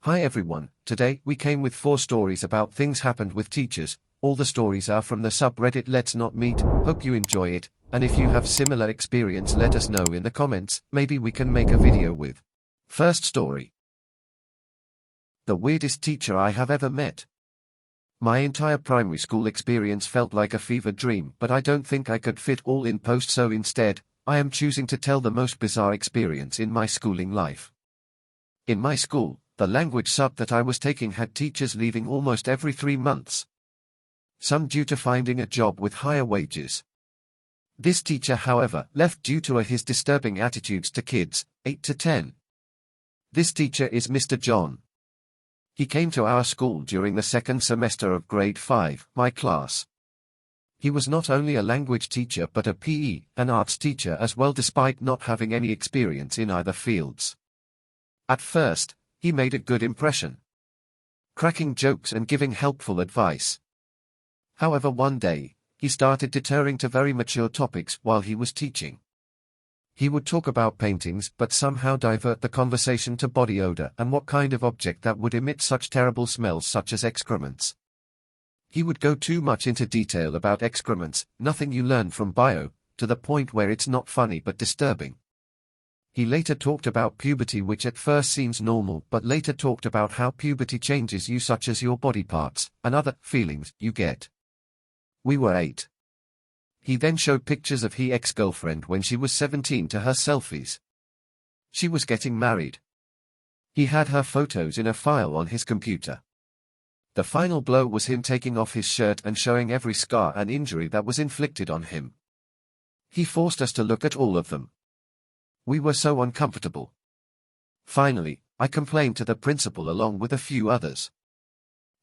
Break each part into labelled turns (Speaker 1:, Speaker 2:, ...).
Speaker 1: Hi everyone, today we came with 4 stories about things happened with teachers. All the stories are from the subreddit Let's Not Meet. Hope you enjoy it, and if you have similar experience let us know in the comments, maybe we can make a video with. First story. The weirdest teacher I have ever met. My entire primary school experience felt like a fever dream, but I don't think I could fit all in post, so instead, I am choosing to tell the most bizarre experience in my schooling life. In my school, the language sub that I was taking had teachers leaving almost every 3 months. Some due to finding a job with higher wages. This teacher, however, left due to his disturbing attitudes to kids, 8 to 10. This teacher is Mr. John. He came to our school during the 2nd semester of grade 5, my class. He was not only a language teacher but a PE, an arts teacher as well, despite not having any experience in either fields. At first, he made a good impression, cracking jokes and giving helpful advice. However, one day, he started deterring to very mature topics while he was teaching. He would talk about paintings but somehow divert the conversation to body odor and what kind of object that would emit such terrible smells such as excrements. He would go too much into detail about excrements, nothing you learn from bio, to the point where it's not funny but disturbing. He later talked about puberty, which at first seems normal, but later talked about how puberty changes you, such as your body parts, and other feelings you get. We were 8. He then showed pictures of his ex-girlfriend when she was 17 to her selfies. She was getting married. He had her photos in a file on his computer. The final blow was him taking off his shirt and showing every scar and injury that was inflicted on him. He forced us to look at all of them. We were so uncomfortable. Finally, I complained to the principal along with a few others.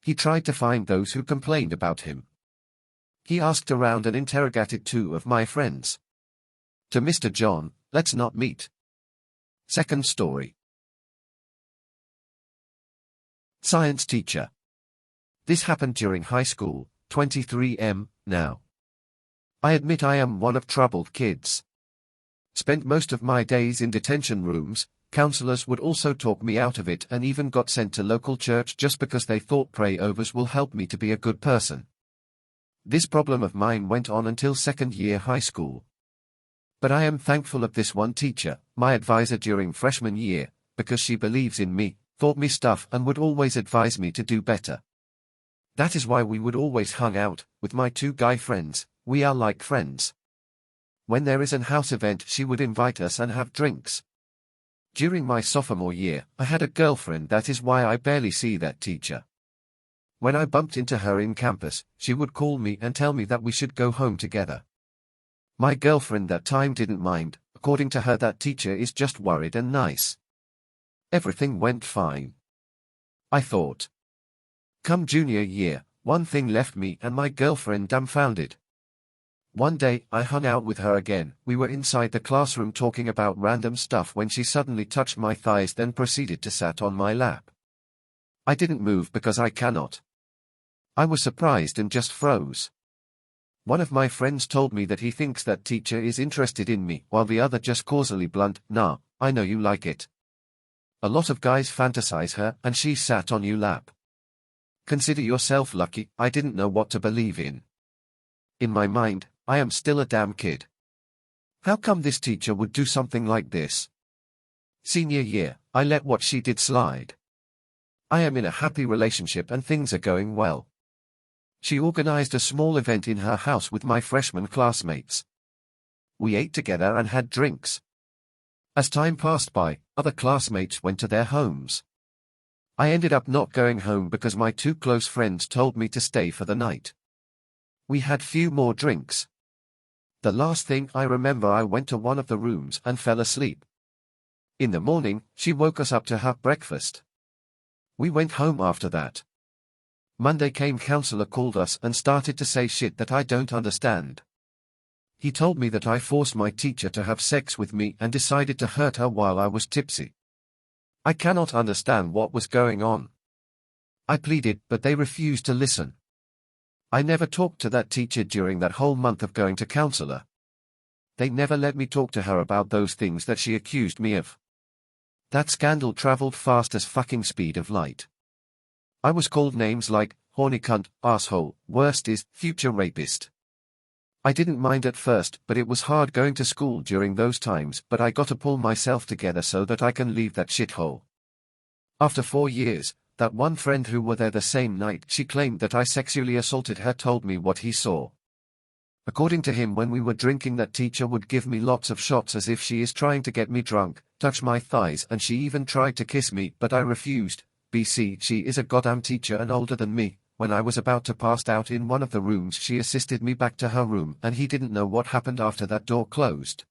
Speaker 1: He tried to find those who complained about him. He asked around and interrogated 2 of my friends. To Mr. John, let's not meet. Second story. Science teacher. This happened during high school, 23M, now. I admit I am one of troubled kids. Spent most of my days in detention rooms. Counselors would also talk me out of it and even got sent to local church just because they thought pray-overs will help me to be a good person. This problem of mine went on until 2nd year high school. But I am thankful of this one teacher, my advisor during freshman year, because she believes in me, taught me stuff and would always advise me to do better. That is why we would always hang out with my 2 guy friends. We are like friends. When there is an house event she would invite us and have drinks. During my sophomore year, I had a girlfriend, that is why I barely see that teacher. When I bumped into her in campus, she would call me and tell me that we should go home together. My girlfriend that time didn't mind. According to her, that teacher is just worried and nice. Everything went fine, I thought. Come junior year, one thing left me and my girlfriend dumbfounded. One day, I hung out with her again. We were inside the classroom talking about random stuff when she suddenly touched my thighs, then proceeded to sat on my lap. I didn't move because I cannot. I was surprised and just froze. One of my friends told me that he thinks that teacher is interested in me, while the other just causally blunt, "Nah, I know you like it. A lot of guys fantasize her and she sat on you lap. Consider yourself lucky." I didn't know what to believe in. In my mind, I am still a damn kid. How come this teacher would do something like this? Senior year, I let what she did slide. I am in a happy relationship and things are going well. She organized a small event in her house with my freshman classmates. We ate together and had drinks. As time passed by, other classmates went to their homes. I ended up not going home because my 2 close friends told me to stay for the night. We had few more drinks. The last thing I remember, I went to one of the rooms and fell asleep. In the morning, she woke us up to have breakfast. We went home after that. Monday came, counselor called us and started to say shit that I don't understand. He told me that I forced my teacher to have sex with me and decided to hurt her while I was tipsy. I cannot understand what was going on. I pleaded, but they refused to listen. I never talked to that teacher during that whole month of going to counselor. They never let me talk to her about those things that she accused me of. That scandal traveled fast as fucking speed of light. I was called names like horny cunt, asshole, worst is, future rapist. I didn't mind at first, but it was hard going to school during those times, but I gotta pull myself together so that I can leave that shithole. After 4 years, that one friend who were there the same night she claimed that I sexually assaulted her told me what he saw. According to him, when we were drinking, that teacher would give me lots of shots as if she is trying to get me drunk, touch my thighs, and she even tried to kiss me, but I refused. BC, she is a goddamn teacher and older than me. When I was about to pass out in one of the rooms, she assisted me back to her room, and he didn't know what happened after that door closed.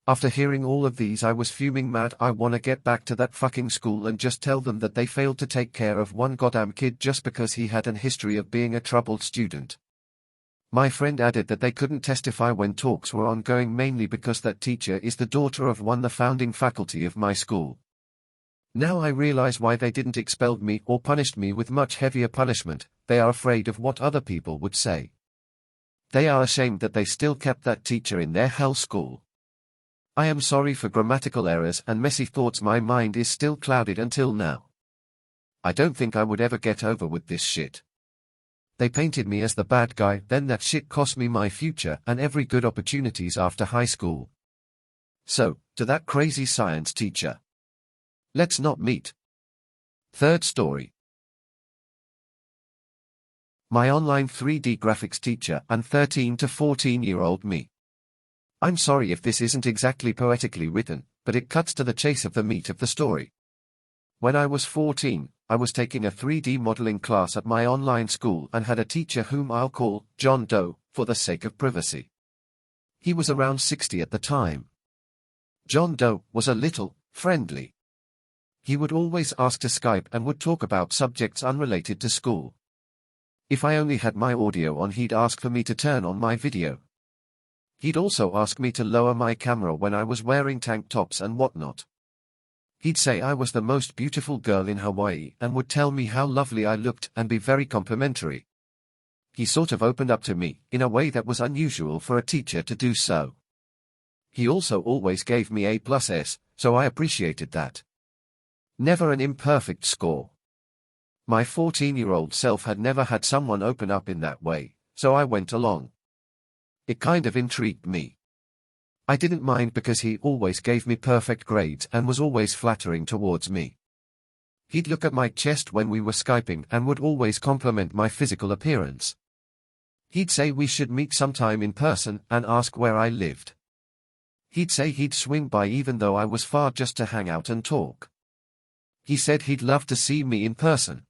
Speaker 1: After hearing all of these, I was fuming mad. I wanna get back to that fucking school and just tell them that they failed to take care of one goddamn kid just because he had an history of being a troubled student. My friend added that they couldn't testify when talks were ongoing, mainly because that teacher is the daughter of one of the founding faculty of my school. Now I realize why they didn't expel me or punished me with much heavier punishment. They are afraid of what other people would say. They are ashamed that they still kept that teacher in their hell school. I am sorry for grammatical errors and messy thoughts. My mind is still clouded until now. I don't think I would ever get over with this shit. They painted me as the bad guy, then that shit cost me my future and every good opportunities after high school. So, to that crazy science teacher. Let's not meet. Third story. My online 3D graphics teacher and 13 to 14-year-old me. I'm sorry if this isn't exactly poetically written, but it cuts to the chase of the meat of the story. When I was 14, I was taking a 3D modeling class at my online school and had a teacher whom I'll call John Doe, for the sake of privacy. He was around 60 at the time. John Doe was a little friendly. He would always ask to Skype and would talk about subjects unrelated to school. If I only had my audio on, he'd ask for me to turn on my video. He'd also ask me to lower my camera when I was wearing tank tops and whatnot. He'd say I was the most beautiful girl in Hawaii and would tell me how lovely I looked and be very complimentary. He sort of opened up to me in a way that was unusual for a teacher to do so. He also always gave me A+S, so I appreciated that. Never an imperfect score. My 14-year-old self had never had someone open up in that way, so I went along. It kind of intrigued me. I didn't mind because he always gave me perfect grades and was always flattering towards me. He'd look at my chest when we were Skyping and would always compliment my physical appearance. He'd say we should meet sometime in person and ask where I lived. He'd say he'd swing by even though I was far just to hang out and talk. He said he'd love to see me in person.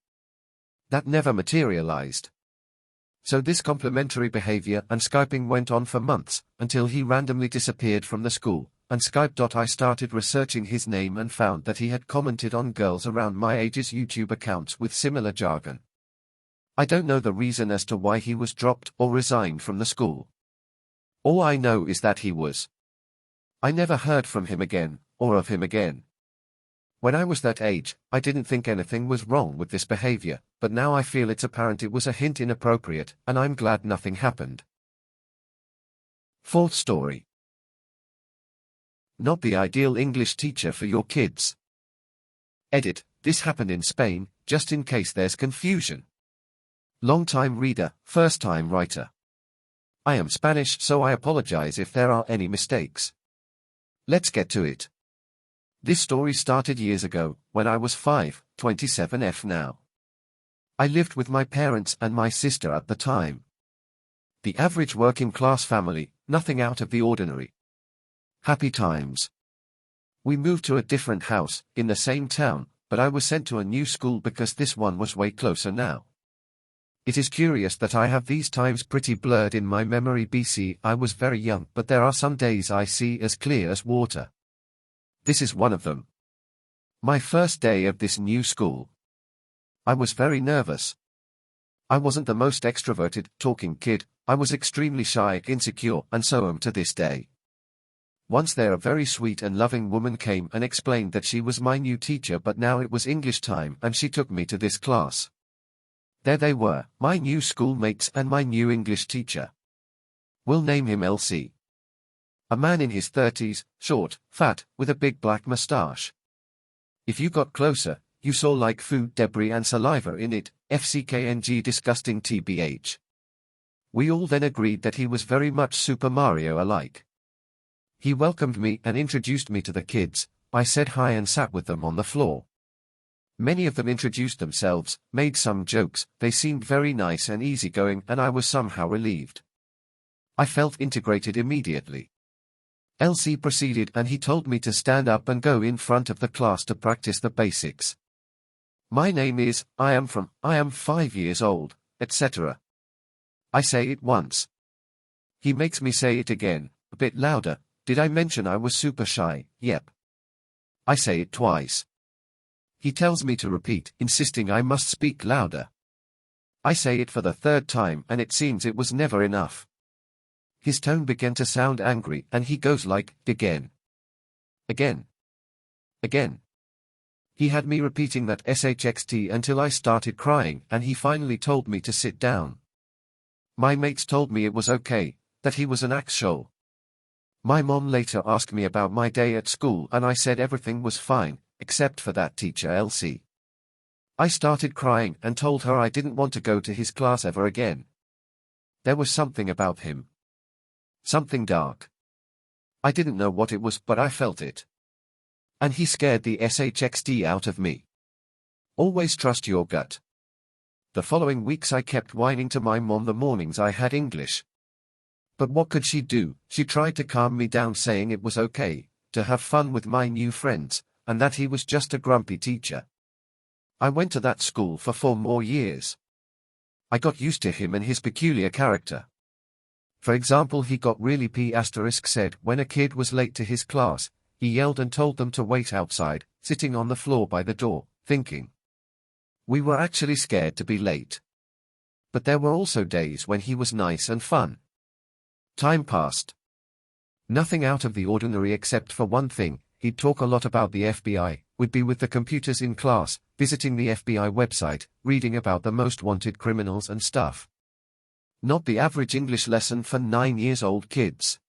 Speaker 1: That never materialized. So this complimentary behavior and Skyping went on for months, until he randomly disappeared from the school, and Skype. I started researching his name and found that he had commented on girls around my age's YouTube accounts with similar jargon. I don't know the reason as to why he was dropped or resigned from the school. All I know is that he was. I never heard from him again, or of him again. When I was that age, I didn't think anything was wrong with this behavior, but now I feel it's apparent it was a hint inappropriate, and I'm glad nothing happened. Fourth story. Not the ideal English teacher for your kids. Edit, this happened in Spain, just in case there's confusion. Long-time reader, first-time writer. I am Spanish, so I apologize if there are any mistakes. Let's get to it. This story started years ago, when I was 5, 27F now. I lived with my parents and my sister at the time. The average working-class family, nothing out of the ordinary. Happy times. We moved to a different house, in the same town, but I was sent to a new school because this one was way closer now. It is curious that I have these times pretty blurred in my memory. BC, I was very young, but there are some days I see as clear as water. This is one of them. My first day of this new school. I was very nervous. I wasn't the most extroverted, talking kid. I was extremely shy, insecure, and so am to this day. Once there a very sweet and loving woman came and explained that she was my new teacher, but now it was English time and she took me to this class. There they were, my new schoolmates and my new English teacher. We'll name him LC. A man in his 30s, short, fat, with a big black mustache. If you got closer, you saw like food debris and saliva in it, FCKNG disgusting TBH. We all then agreed that he was very much Super Mario alike. He welcomed me and introduced me to the kids. I said hi and sat with them on the floor. Many of them introduced themselves, made some jokes, they seemed very nice and easygoing, and I was somehow relieved. I felt integrated immediately. LC proceeded and he told me to stand up and go in front of the class to practice the basics. My name is, I am 5 years old, etc. I say it once. He makes me say it again, a bit louder. Did I mention I was super shy? Yep. I say it twice. He tells me to repeat, insisting I must speak louder. I say it for the third time and it seems it was never enough. His tone began to sound angry and he goes like, again. Again. Again. He had me repeating that SHXT until I started crying and he finally told me to sit down. My mates told me it was okay, that he was an asshole. My mom later asked me about my day at school and I said everything was fine, except for that teacher LC. I started crying and told her I didn't want to go to his class ever again. There was something about him. Something dark. I didn't know what it was, but I felt it. And he scared the SHXD out of me. Always trust your gut. The following weeks I kept whining to my mom the mornings I had English. But what could she do? She tried to calm me down saying it was okay, to have fun with my new friends, and that he was just a grumpy teacher. I went to that school for 4 more years. I got used to him and his peculiar character. For example, he got really said when a kid was late to his class, he yelled and told them to wait outside, sitting on the floor by the door, thinking. We were actually scared to be late. But there were also days when he was nice and fun. Time passed. Nothing out of the ordinary except for one thing. He'd talk a lot about the FBI, would be with the computers in class, visiting the FBI website, reading about the most wanted criminals and stuff. Not the average English lesson for 9-year-old kids.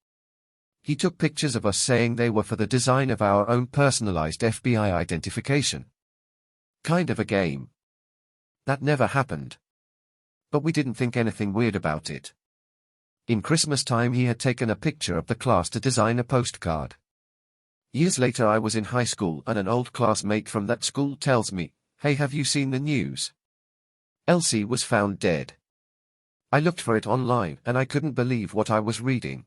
Speaker 1: He took pictures of us saying they were for the design of our own personalized FBI identification. Kind of a game. That never happened. But we didn't think anything weird about it. In Christmas time he had taken a picture of the class to design a postcard. Years later I was in high school and an old classmate from that school tells me, "Hey, have you seen the news? Elsie was found dead." I looked for it online and I couldn't believe what I was reading.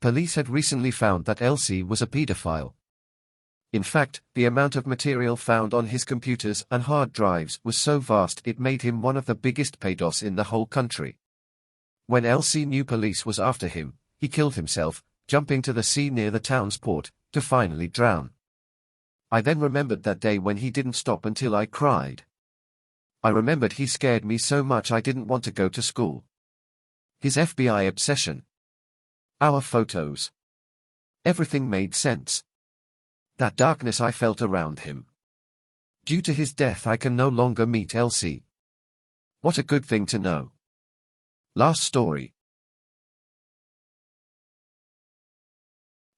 Speaker 1: Police had recently found that Elsie was a pedophile. In fact, the amount of material found on his computers and hard drives was so vast it made him one of the biggest pedos in the whole country. When Elsie knew police was after him, he killed himself, jumping to the sea near the town's port, to finally drown. I then remembered that day when he didn't stop until I cried. I remembered he scared me so much I didn't want to go to school. His FBI obsession. Our photos. Everything made sense. That darkness I felt around him. Due to his death I can no longer meet Elsie. What a good thing to know. Last story.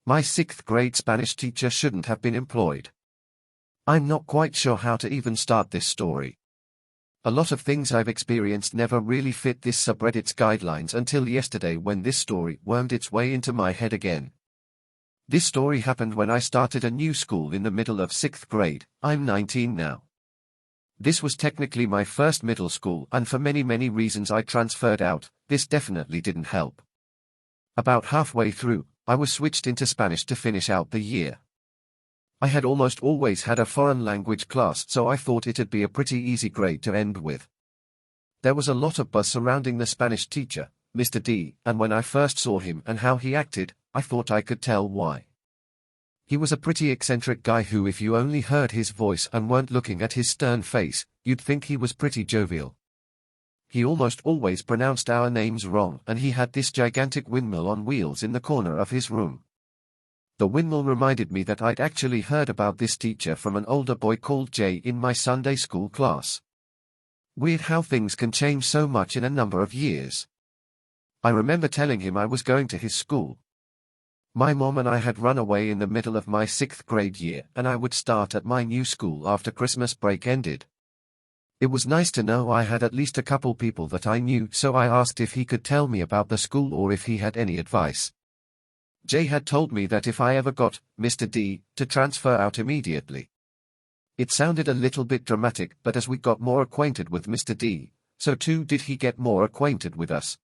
Speaker 1: My 6th grade Spanish teacher shouldn't have been employed. I'm not quite sure how to even start this story. A lot of things I've experienced never really fit this subreddit's guidelines until yesterday when this story wormed its way into my head again. This story happened when I started a new school in the middle of 6th grade. I'm 19 now. This was technically my first middle school and for many reasons I transferred out. This definitely didn't help. About halfway through, I was switched into Spanish to finish out the year. I had almost always had a foreign language class, so I thought it'd be a pretty easy grade to end with. There was a lot of buzz surrounding the Spanish teacher, Mr. D, and when I first saw him and how he acted, I thought I could tell why. He was a pretty eccentric guy who, if you only heard his voice and weren't looking at his stern face, you'd think he was pretty jovial. He almost always pronounced our names wrong, and he had this gigantic windmill on wheels in the corner of his room. The windmill reminded me that I'd actually heard about this teacher from an older boy called Jay in my Sunday school class. Weird how things can change so much in a number of years. I remember telling him I was going to his school. My mom and I had run away in the middle of my 6th grade year, and I would start at my new school after Christmas break ended. It was nice to know I had at least a couple people that I knew, so I asked if he could tell me about the school or if he had any advice. Jay had told me that if I ever got Mr. D to transfer out immediately. It sounded a little bit dramatic, but as we got more acquainted with Mr. D, so too did he get more acquainted with us.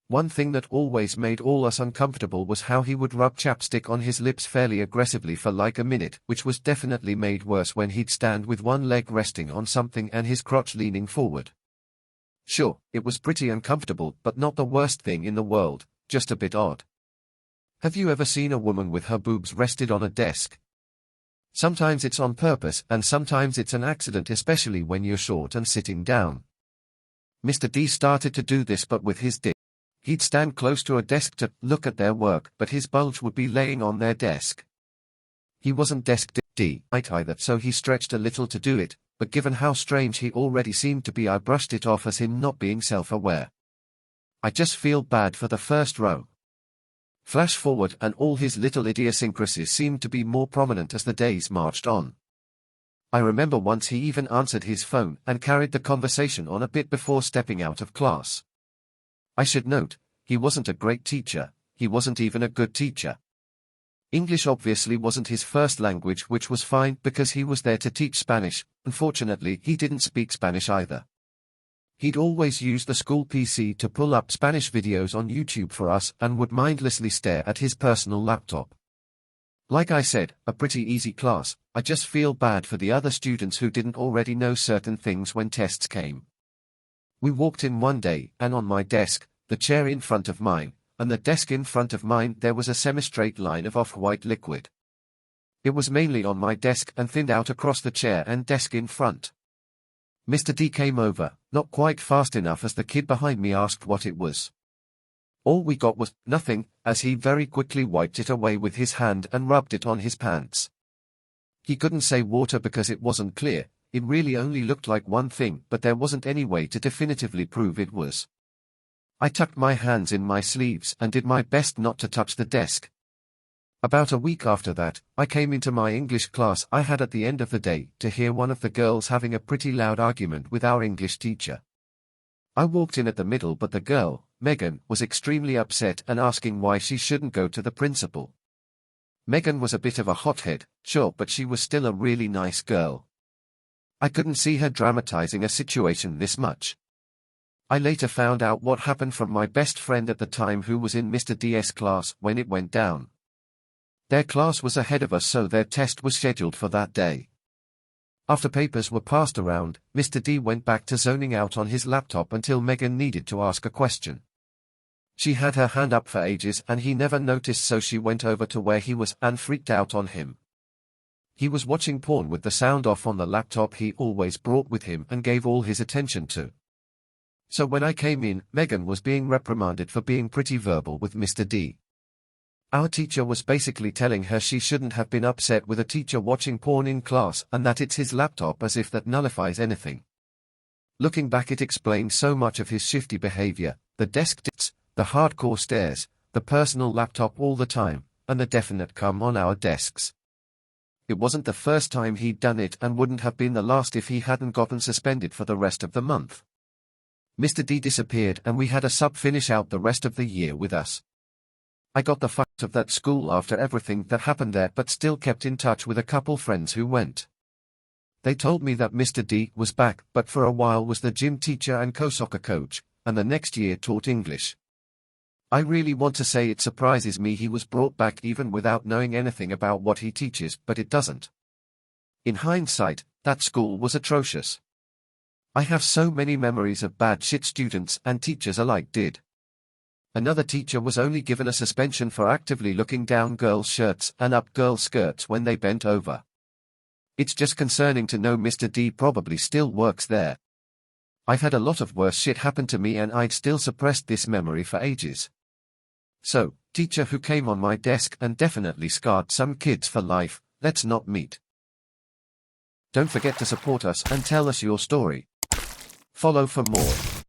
Speaker 1: One thing that always made all us uncomfortable was how he would rub chapstick on his lips fairly aggressively for like a minute, which was definitely made worse when he'd stand with one leg resting on something and his crotch leaning forward. Sure, it was pretty uncomfortable, but not the worst thing in the world, just a bit odd. Have you ever seen a woman with her boobs rested on a desk? Sometimes it's on purpose and sometimes it's an accident, especially when you're short and sitting down. Mr. D started to do this, but with his dick. He'd stand close to a desk to look at their work, but his bulge would be laying on their desk. He wasn't desk D either, so he stretched a little to do it, but given how strange he already seemed to be, I brushed it off as him not being self-aware. I just feel bad for the first row. Flash forward and all his little idiosyncrasies seemed to be more prominent as the days marched on. I remember once he even answered his phone and carried the conversation on a bit before stepping out of class. I should note, he wasn't a great teacher, he wasn't even a good teacher. English obviously wasn't his first language, which was fine because he was there to teach Spanish. Unfortunately, he didn't speak Spanish either. He'd always use the school PC to pull up Spanish videos on YouTube for us and would mindlessly stare at his personal laptop. Like I said, a pretty easy class. I just feel bad for the other students who didn't already know certain things when tests came. We walked in one day, and on my desk, the chair in front of mine, and the desk in front of mine, there was a semi-straight line of off-white liquid. It was mainly on my desk and thinned out across the chair and desk in front. Mr. D came over, not quite fast enough, as the kid behind me asked what it was. All we got was nothing, as he very quickly wiped it away with his hand and rubbed it on his pants. He couldn't say water because it wasn't clear. It really only looked like one thing, but there wasn't any way to definitively prove it was. I tucked my hands in my sleeves and did my best not to touch the desk. About a week after that, I came into my English class I had at the end of the day to hear one of the girls having a pretty loud argument with our English teacher. I walked in at the middle, but the girl, Megan, was extremely upset and asking why she shouldn't go to the principal. Megan was a bit of a hothead, sure, but she was still a really nice girl. I couldn't see her dramatizing a situation this much. I later found out what happened from my best friend at the time, who was in Mr. D's class when it went down. Their class was ahead of us, so their test was scheduled for that day. After papers were passed around, Mr. D went back to zoning out on his laptop until Megan needed to ask a question. She had her hand up for ages and he never noticed, so she went over to where he was and freaked out on him. He was watching porn with the sound off on the laptop he always brought with him and gave all his attention to. So when I came in, Megan was being reprimanded for being pretty verbal with Mr. D. Our teacher was basically telling her she shouldn't have been upset with a teacher watching porn in class and that it's his laptop, as if that nullifies anything. Looking back, it explained so much of his shifty behavior: the desk dits, the hardcore stares, the personal laptop all the time, and the definite cum on our desks. It wasn't the first time he'd done it and wouldn't have been the last if he hadn't gotten suspended for the rest of the month. Mr. D disappeared and we had a sub finish out the rest of the year with us. I got the fuck out of that school after everything that happened there, but still kept in touch with a couple friends who went. They told me that Mr. D was back, but for a while was the gym teacher and co-soccer coach, and the next year taught English. I really want to say it surprises me he was brought back even without knowing anything about what he teaches, but it doesn't. In hindsight, that school was atrocious. I have so many memories of bad shit students and teachers alike did. Another teacher was only given a suspension for actively looking down girls' shirts and up girls' skirts when they bent over. It's just concerning to know Mr. D probably still works there. I've had a lot of worse shit happen to me and I'd still suppressed this memory for ages. So, teacher who came on my desk and definitely scarred some kids for life, let's not meet. Don't forget to support us and tell us your story. Follow for more.